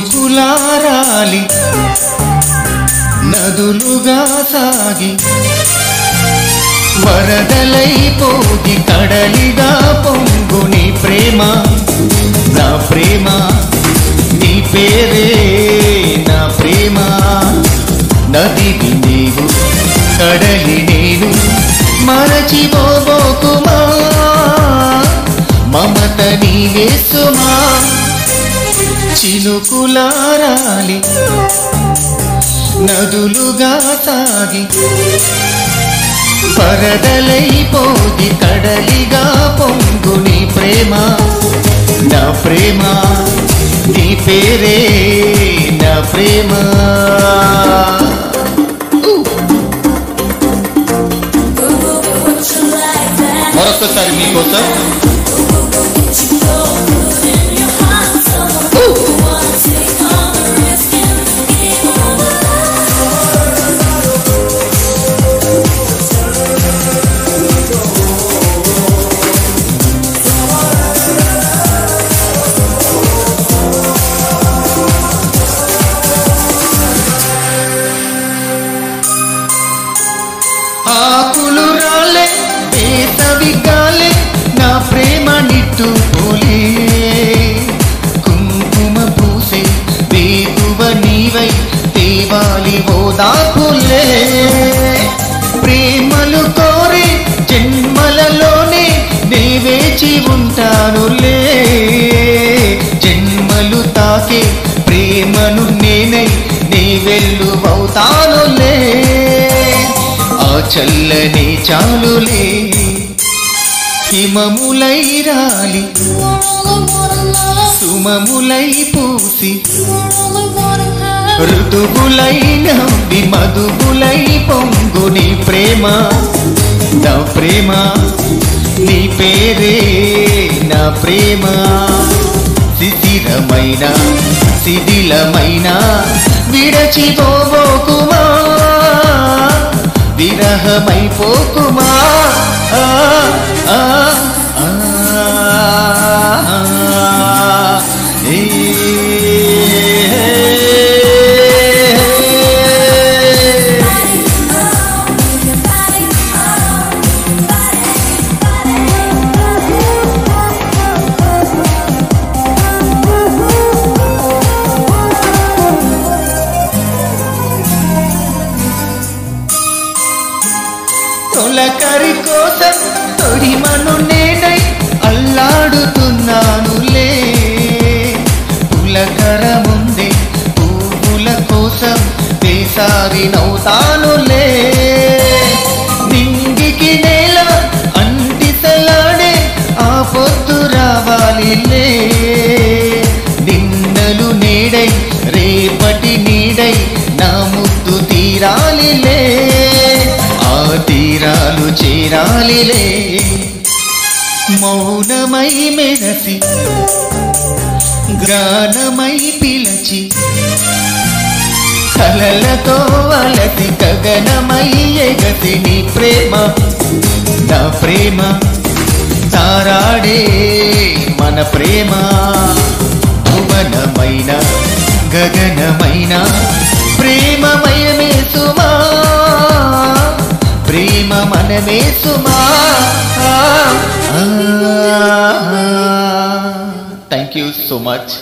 చినుకులారాలి నదులుగా సాగి వరదలైపోగి కడలిగా పొంగు నీ ప్రేమ నా ప్రేమ నీ పేరే నా ప్రేమ నదివి నీవు కడలి నేను మరచిపోబోకుమా మమత నీవే సుమా చినుకులారాలి నదులుగా సాగి వరదలైపోగి కడలిగా పొంగు నీ ప్రేమ నా ప్రేమ నీ పేరే నా ప్రేమ మరొకసారి మీకోసం ఆకులు రాలే వేసవి గాలే నా ప్రేమ నిట్టు పోలే కుంకుమ పూసే వేకువ నీవై దేవాలి ఓదాకులే ప్రేమలు కోరి జన్మలలోనే నే వేచి ఉంటానులే జన్మలు తాకే ప్రేమను నేనై నీ వెల్లువవుతానులే చల్లని చాలులే హిమములై రాలి సుమములై పూసి ఋతువులై నవ్వి మధువులై పొంగు నీ ప్రేమ నా ప్రేమ నీ పేరే నా ప్రేమ శిశిరమైన శిథిలమైన విడచిపోబోకుమా విరహమైపోకుమా తొలకరి కోసం తొడిమను నేనై అల్లాడుతున్నానులే పులకర ముందే పువ్వుల కోసం వేసారి నవ్వుతానులే నింగికి నేల అంటిసలాడే ఆ పొద్దు రావాలిలే నిన్నలు నేడై రేపటి నీడై నా ముద్దు తీరాలిలే తీరాలు చేరాలిలే మౌనమై మెరసి గానమై పిలచి కలలతో అలసి గగనమై ఎగసి నీ ప్రేమ నా ప్రేమ తారాడే మన ప్రేమ భువనమైన గగనమైన ప్రేమమయమే సుమా ప్రేమ మనమే సుమా థ్యాంక్ యూ సో మచ్.